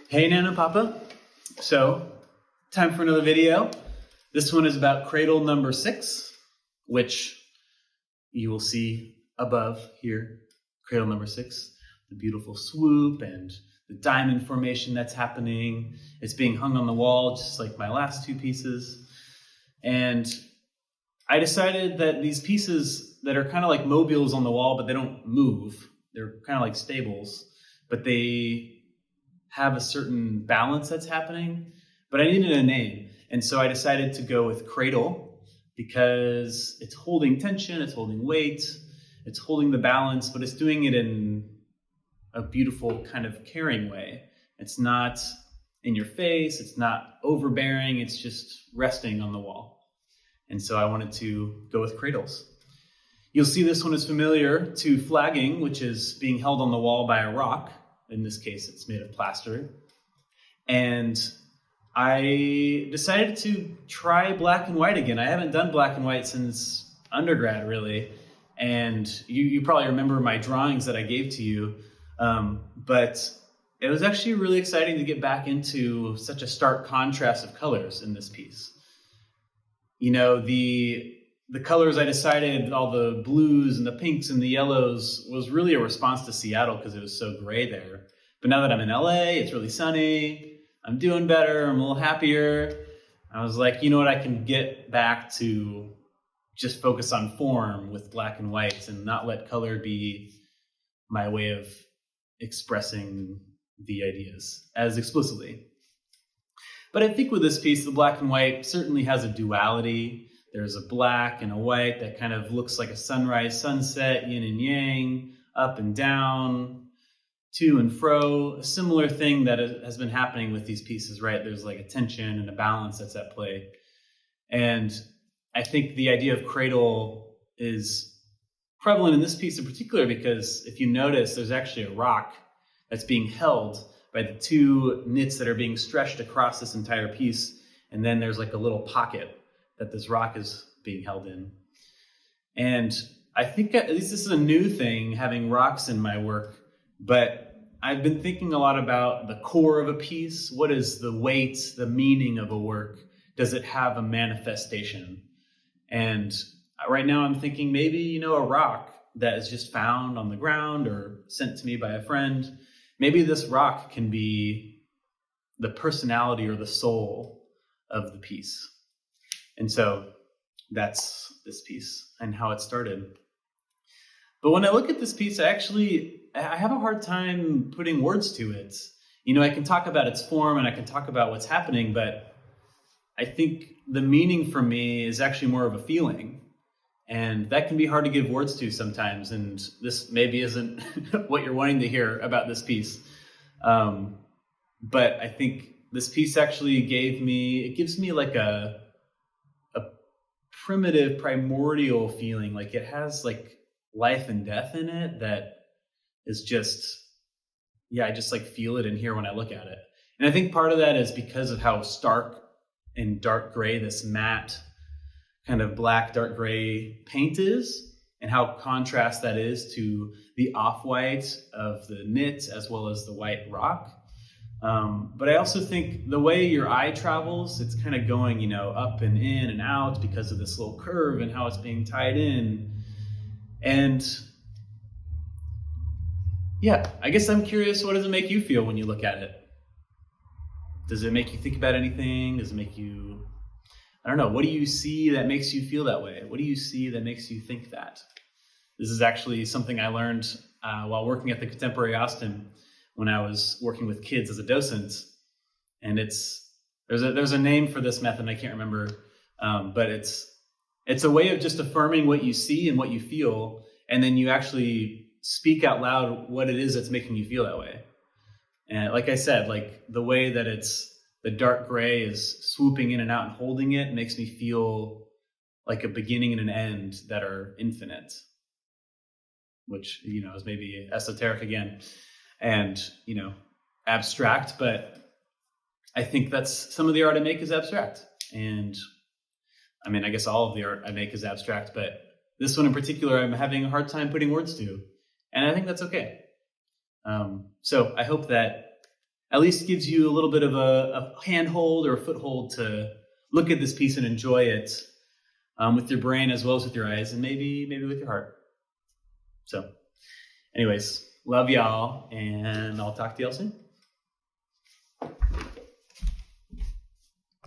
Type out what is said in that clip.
Hey Nana and Poppa. So, time for another video. This one is about Cradle number 6, which you will see above here. Cradle number 6, the beautiful swoop and the diamond formation that's happening. It's being hung on the wall just like my last two pieces. And I decided that these pieces that are kind of like mobiles on the wall, but they don't move. They're kind of like stables, but they have a certain balance that's happening, but I needed a name. And so I decided to go with Cradle because it's holding tension, it's holding weight, it's holding the balance, but it's doing it in a beautiful kind of caring way. It's not in your face, it's not overbearing, it's just resting on the wall. And so I wanted to go with cradles. You'll see this one is familiar to flagging, which is being held on the wall by a rock. In this case, it's made of plaster. And I decided to try black and white again. I haven't done black and white since undergrad, really. And you probably remember my drawings that I gave to you. But it was actually really exciting to get back into such a stark contrast of colors in this piece. You know, the colors I decided, all the blues and the pinks and the yellows, was really a response to Seattle because it was so gray there. But now that I'm in LA, it's really sunny, I'm doing better, I'm a little happier. I was like, you know what, I can get back to just focus on form with black and white and not let color be my way of expressing the ideas as explicitly. But I think with this piece, the black and white certainly has a duality. There's a black and a white that kind of looks like a sunrise, sunset, yin and yang, up and down, to and fro. A similar thing that has been happening with these pieces, right? There's like a tension and a balance that's at play. And I think the idea of cradle is prevalent in this piece in particular because if you notice, there's actually a rock that's being held by the two knits that are being stretched across this entire piece. And then there's like a little pocket that this rock is being held in. And I think at least this is a new thing, having rocks in my work, but I've been thinking a lot about the core of a piece. What is the weight, the meaning of a work? Does it have a manifestation? And right now I'm thinking maybe, a rock that is just found on the ground or sent to me by a friend. Maybe this rock can be the personality or the soul of the piece. And so that's this piece and how it started. But when I look at this piece, I have a hard time putting words to it. I can talk about its form and I can talk about what's happening, but I think the meaning for me is actually more of a feeling. And that can be hard to give words to sometimes. And this maybe isn't what you're wanting to hear about this piece. But I think this piece actually gives me like a primitive, primordial feeling. Like it has like life and death in it that is just, I just like feel it in here when I look at it. And I think part of that is because of how stark and dark gray this matte kind of black, dark gray paint is, and how contrast that is to the off-white of the knit as well as the white rock. But I also think the way your eye travels, it's kind of going, up and in and out because of this little curve and how it's being tied in. And I guess I'm curious, what does it make you feel when you look at it? Does it make you think about anything? Does it make you, I don't know, what do you see that makes you feel that way? What do you see that makes you think that? This is actually something I learned while working at the Contemporary Austin when I was working with kids as a docent. And there's a name for this method, and I can't remember, but it's a way of just affirming what you see and what you feel, and then you actually speak out loud what it is that's making you feel that way. And like I said, like the way that the dark gray is swooping in and out and holding it makes me feel like a beginning and an end that are infinite, which, is maybe esoteric again and, abstract, but I think that's some of the art I make is abstract. And I mean, I guess all of the art I make is abstract, but this one in particular, I'm having a hard time putting words to, and I think that's okay. So I hope that at least gives you a little bit of a handhold or a foothold to look at this piece and enjoy it with your brain as well as with your eyes, and maybe with your heart. So anyways, love y'all, and I'll talk to y'all soon.